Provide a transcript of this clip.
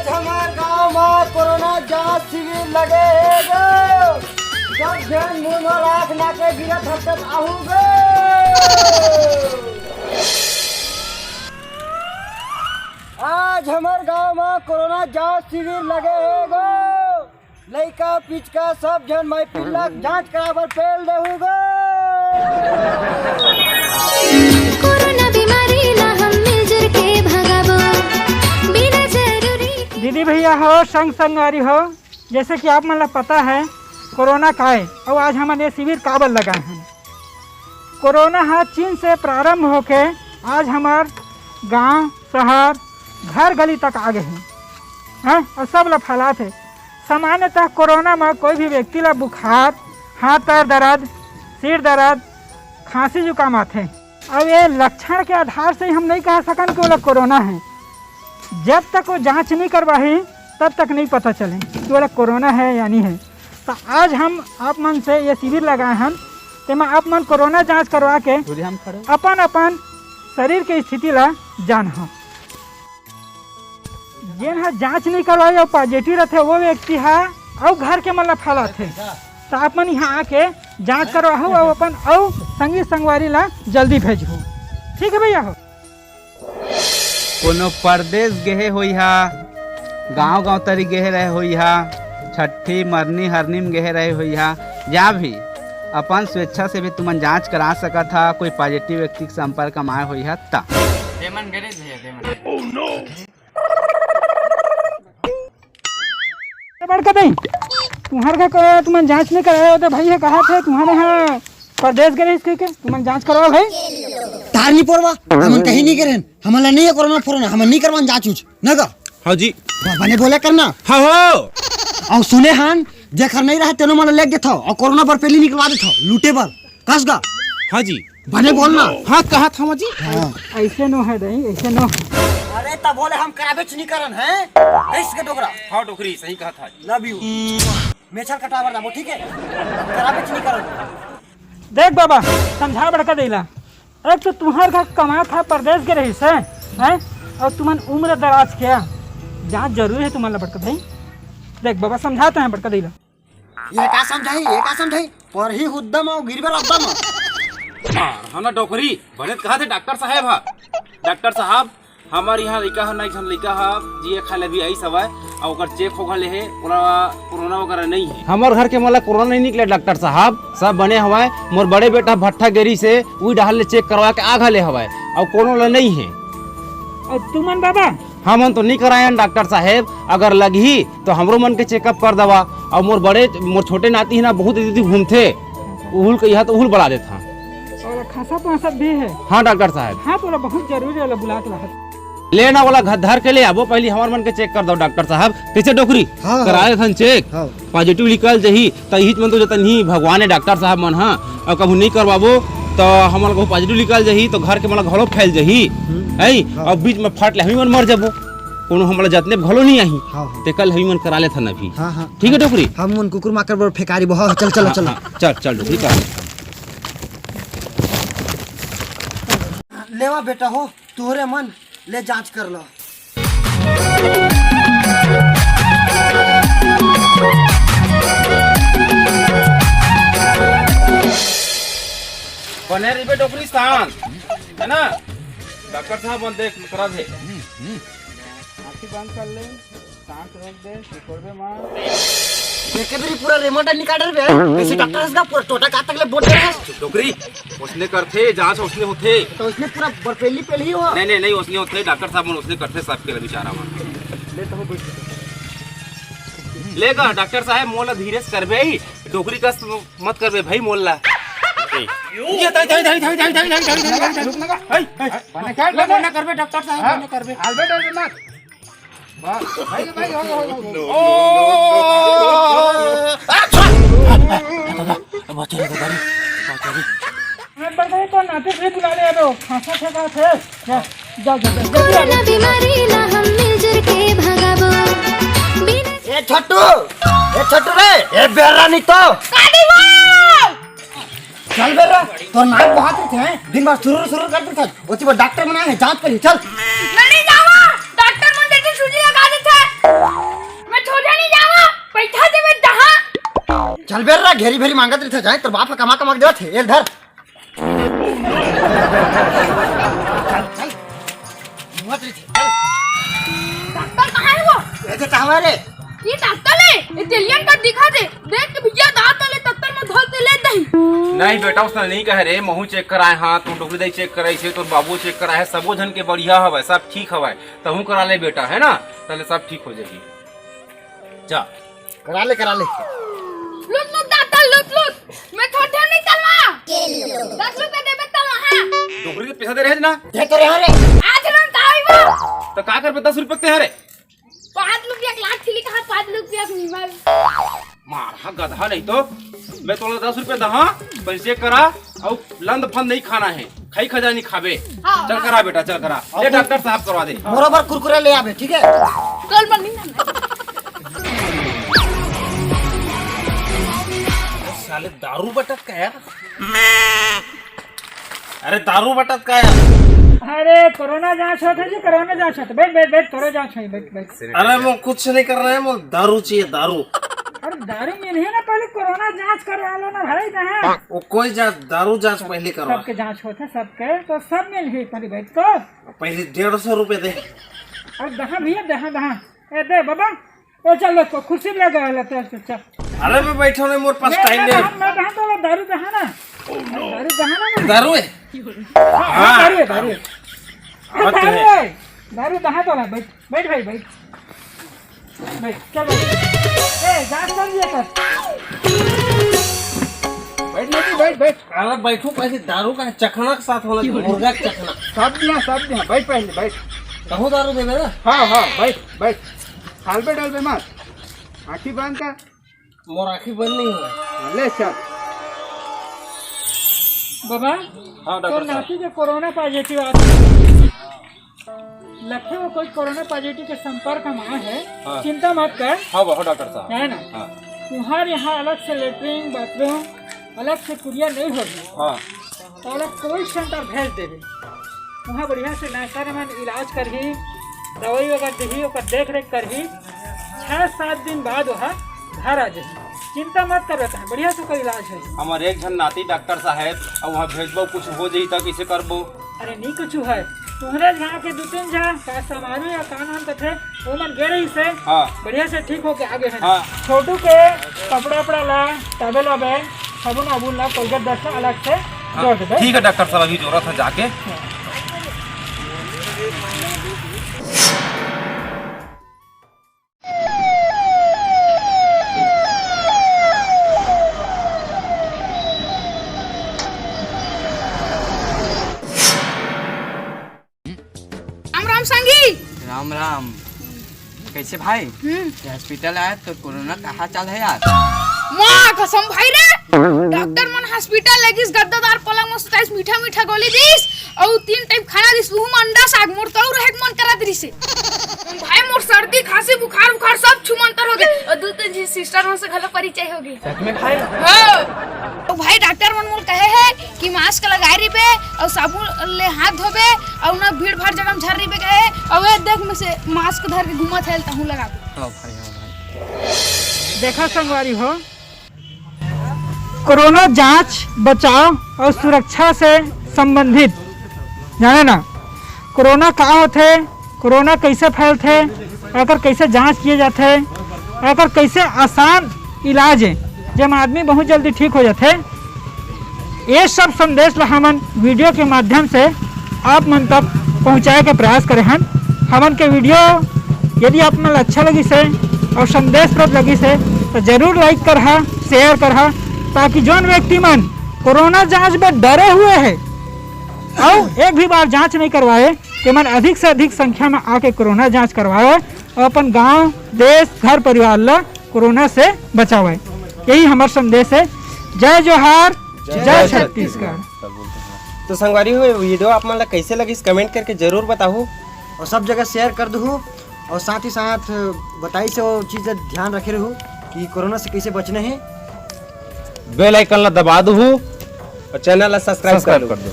आज हमारे गांव में कोरोना जांच शिविर लगेगा। जब ध्यान मुंह में आँख नाके गिरत हटत आहूगे। आज हमारे गांव में कोरोना जांच शिविर लगेगा। लइका पिचका सब जन मैं पिल्ला जांच करावर पेल देहूगा। कोरोना बीमारी ला हम मिलजुल के भगाबो बिना जरूरी। दीदी भैया हो संग संगवारी हो, जैसे कि आप मतलब पता है कोरोना का है और आज हमारे शिविर काबल लगा है। कोरोना है चीन से प्रारंभ होके आज हमार गांव शहर घर गली तक आ गए हैं और सब लोग फैलात है। सामान्यतः कोरोना में कोई भी व्यक्ति ला बुखार, हाथ पैर दर्द, सिर दर्द, खांसी जुकाम आते हैं। अब ये लक्षण के आधार से हम नहीं कह सकन कि वो लोग कोरोना है। जब तक वो जांच नहीं करवाई तब तक नहीं पता चले कि वो लोग कोरोना है या नहीं है। तो आज हम आप मन से ये शिविर लगाए हैं, तो मैं आप मन कोरोना जांच करवा के अपन अपन शरीर के स्थिति ला जान हो। जिन जांच नहीं करवाई और पॉजिटिव रहते वो व्यक्ति है और घर के मतलब फैलाते, तो आप मन यहाँ आके जांच करवाओ और अपन और संगी संगवारी ला जल्दी भेजो। ठीक है भैया हो। कोनो परदेश गेहे होई हा, गांव गांव तरी गेहे रहे होई हा, छठी मरनी हरनी में गेहे रहे होई हा, या भी अपन स्वेच्छा से भी तुमन जांच करा सका था। कोई पॉजिटिव व्यक्ति के संपर्क में आए हुई है ता बड़का नहीं तुम्हारे का तुमन जांच नहीं कराया तो भैया कहा थे तुम्हारे यहाँ प्रदेश गए इसके तुमन जांच करवाओ भाई। तार नहीं पड़वा हम कहीं नहीं करें, हमारा नहीं है कोरोना फोरोना, हम नहीं करवान जांच उच न कर। हाँ जी बाबा ने बोला करना। हाँ हो और सुने हान जेखर नहीं रहा तेनो मन लेग देथो और कोरोना पर पहले निकलवा देथो लूटे बर कसगा। हाँ जी बने बोलना। हाँ कहा था माँ जी। ऐसे नो है नहीं, ऐसे नो। अरे तब बोले हम कराबेच नहीं करन है इसके डोकरा। हाँ डोकरी सही कहा था। लव यू मेछल कटावर ना ठीक है, कराबेच नहीं करन। देख बाबा समझा बड़का देला, एक तो तुम्हारे घर कमा था प्रदेश के रही से हैं और तुमन उम्र दराज किया, जांच जरूरी है तुम्हारा बड़का भाई। देख बाबा समझाते हैं बड़का देला। ये का समझाई पर ही हुद्दम और गिरबल अब्दम। हाँ ना डोकरी बने कहा थे डॉक्टर साहब। हाँ डॉक्टर साहब हमारे यहाँ लड़का है, नहीं लड़का है जी खा ले भी आई सब है और चेक हो गए है, कोरोना वगैरह नहीं है। हमारे घर के मतलब कोरोना नहीं निकले डॉक्टर साहब, सब बने हवाए। मोर बड़े बेटा भट्टा गिरी से वही डाल ले चेक करवा के आगा ले हवाए और कोरोना नहीं है। और तुमन बाबा हाँ मन तो नहीं कराए डॉक्टर साहब, अगर लगी तो हमरो मन के चेकअप कर दवा। और मोर छोटे नाती है ना बहुत दीदी घूमते उहुल के यहाँ तो उहुल बढ़ा देता और खासा पासा भी है। हाँ डॉक्टर साहब हाँ तो बहुत जरूरी है बुला के रहा लेना वाला घर धर के ले आबो, पहले हमारे मन के चेक कर दो डॉक्टर साहब। कैसे डोकरी हाँ, कराए थन चेक पॉजिटिव निकल जही तो हिच मन तो जतन ही भगवान है डॉक्टर साहब मन। हाँ और कभी नहीं करवाबो तो हमारे को पॉजिटिव निकल जही तो घर के मतलब घलो फैल जही है और बीच में फट ले हमी मन मर जाबो, कोनो हमारा जतने घलो नहीं आई ते कल हमी मन करा ले थन अभी। ठीक है डोकरी हम उन कुकुर माकर बर फेकारी बहा चल चल चल चल चल ठीक है। लेवा बेटा हो तोहरे मन ले जांच कर लो। बने रिबे डोकरी स्थान है ना डॉक्टर साहब मन देख करा दे। आंखें बंद कर ले, सांस रोक दे, सिकोड़बे मार। देखे भी पूरा रिमोट निकाल रहे हैं इसी डॉक्टर से पूरा टोटा का तक ले बोल रहे हैं। डोकरी उसने करथे जांच उसने होथे तो उसने पूरा बरपेली पे ही हुआ। नहीं उसने होथे डॉक्टर साहब मन उसने करथे सब के बेचारा मन लेगा। डॉक्टर साहब मोला धीरे से करबे ही डोकरी का मत करबे भाई मोला। ये ताई बना करबे डॉक्टर साहब बना करबे अल्बर्ट मत भाई तो नाते से बुला ले दो खांसा ठेका थे जा कोरोना बीमारी ला हम मिलजुल के भगाबो बिना। ए छोटू रे ए बेरा नहीं तो चल बेरा तो नाक बहुत थे दिन भर सुरु करते थे उसी पर डॉक्टर मना है जांच करी चल नहीं जावा डॉक्टर मन देखे सूजी लगा देते चल बेर रहा घेरी भेरी मांगत रही थे जाए तो बाप का कमा कमा देवत है एक धर चल मुहत रही थी डॉक्टर कहाँ है वो? ऐसे हमारे ये डॉक्टर है, ये तेलियन का दिखा दे, देख के भैया दांत ले तत्तर में धोल ते ले दही। नहीं बेटा उसने नहीं कहे रे, महू चेक कराए हाँ, तू डॉक्टर दाई चेक कराई छे, तोर बाबू चेक कराए है, सबो जन के बढ़िया हवे, सब ठीक हवे, तहू करा ले बेटा है ना, तले सब ठीक हो जाएगी। जा करा ले लूट डॉक्टर लूट, मैं थोड़ा नहीं तलवा, 10 रुपए देबे तलवा हाँ। डॉक्टर के पैसा दे रहे ना, दे तो रहे रे आज रन काई वो, तो का कर पे 10 रुपए ते हरे 5 रुपया लाख थी कहा 5 रुपया निवाल मार हाँ गधा नहीं तो मैं तोला 10 रुपए दहा पर चेक करा और लंद फंद नहीं खाना है, खाई खजानी खाबे। हाँ, चल करा बेटा चल करा, ये डॉक्टर साहब करवा दे। बरोबर कुरकुरे ले आवे ठीक है। कल बनी ना साले दारू बटत का यार, अरे दारू बटत का यार, अरे कोरोना जांच होता है जी, कोरोना जांच होता है। बैठ करो जांच है, बैठ। अरे वो कुछ नहीं कर रहे हैं, वो दारू चाहिए दारू। अरे दारू मिले ना, पहले कोरोना जांच करवा लो ना भाई। जहाँ वो कोई जांच दारू जांच पहले करवा, सबके जांच होता है सबके, तो सब मिल ही पहले बैठ तो पहले 150 रुपए दे। अरे दहा भैया दहा ए दे बाबा, ए चल खुशी लगा है चल। अरे मैं बैठा नहीं, मोर पास टाइम नहीं। मैं दहा तो दारू दहा ना, दारू दहा ना, दारू है हाँ दारू है दारू दहा तो बैठ भाई बैठ चलो ए जांच कर लिया कर, बैठ। अरे बैठो पहले, दारू का चखना के साथ होना चाहिए, मुर्गा का चखना। सब दिया बैठ पहले बैठ। कहूँ दारू देवे ना, हाँ बैठ हाल पे डाल बे मत, आँखी बांध कर मोर आँखी बंद नहीं हुआ। ले चल बाबा। हाँ तो डॉक्टर साहब, नाती के कोरोना पॉजिटिव लगता है, कोई कोरोना पॉजिटिव के संपर्क में आया है। हाँ। चिंता मत कर, हाँ बहुत डॉक्टर साहब, है ना। हाँ तुम्हारे यहाँ अलग से लेटरिन बाथरूम अलग से कुरिया नहीं होगी, हाँ तो अलग कोई सेंटर भेज देवे, वहाँ बढ़िया से नाश्ता इलाज करही, दवाई वगैरह दही, देख रेख करही, 6-7 दिन बाद वहाँ घर आ जाए। चिंता मत कर, रहता है बढ़िया से कोई इलाज है। हमारे एक जन नाती डॉक्टर साहब और वहाँ भेजबो, कुछ हो जाई तो कैसे करबो? अरे नहीं कुछ है, तुम्हारे गाँव के 2-3 जहाँ का समारू या कान थे वो मन गे रही से हाँ बढ़िया से ठीक होके आगे है। हाँ। छोटू के कपड़ा वपड़ा ला, टॉवेल वॉवेल, साबुन वाबुन ला, कोलगेट ब्रश अलग से जोड़ दे। ठीक है डॉक्टर साहब, अभी जरूरत है जाके। राम संगी राम राम। कैसे भाई हॉस्पिटल आया तो कोरोना कहाँ चल है यार? माँ कसम भाई रे, डॉक्टर मन हॉस्पिटल लेगिस, गद्दादार पलंग में सुताइस, मीठा मीठा गोली दिस और 3 टाइम खाना दिस, उहु में अंडा साग, मोर तो रहे मन करा दिस भाई। मोर सर्दी खांसी बुखार सब छुमंतर हो गए, और 2-3 सिस्टर मन से घलो परिचय हो गई। सच में भाई? हां तो भाई डॉक्टर मन मोल कहे है कि मास्क लगाई रिबे और साबुन ले हाथ धोबे और ना भीड़ भाड़ जगह में झर रिबे कहे, और वे देख में से मास्क धर के घुमत है तहु लगा दे। हाँ भाई। देखा संगवारी हो, कोरोना जांच, बचाव और सुरक्षा से संबंधित जाने ना, कोरोना का होते, कोरोना कैसे फैलते, एकर कैसे जांच किए जाते, एकर कैसे आसान इलाज है जब आदमी बहुत जल्दी ठीक हो जाते। ये सब संदेश ला हमन वीडियो के माध्यम से आप मन तक पहुँचाए के प्रयास करें हैं। हमन के वीडियो यदि आप मन अच्छा लगी से और संदेशप्रद लगी से तो जरूर लाइक करहा, शेयर करहा, ताकि जौन व्यक्ति मन कोरोना जांच में डरे हुए हैं और एक भी बार जांच नहीं करवाए, कि मन अधिक से अधिक संख्या में आके कोरोना जांच करवाए और अपन गांव, देश, घर परिवार ला कोरोना से बचावे। यही हमारा संदेश है। जय जोहार, जय छत्तीसगढ़। तो संगवारी हुए वीडियो आप मन ला कैसे लगी कमेंट करके जरूर बताओ, और सब जगह शेयर कर दू, और साथ ही साथ बताई से वो चीज़ ध्यान रखे रहूँ कि कोरोना से कैसे बचना है। बेल आइकन ला दबा दू और चैनल ला सब्सक्राइब कर दो।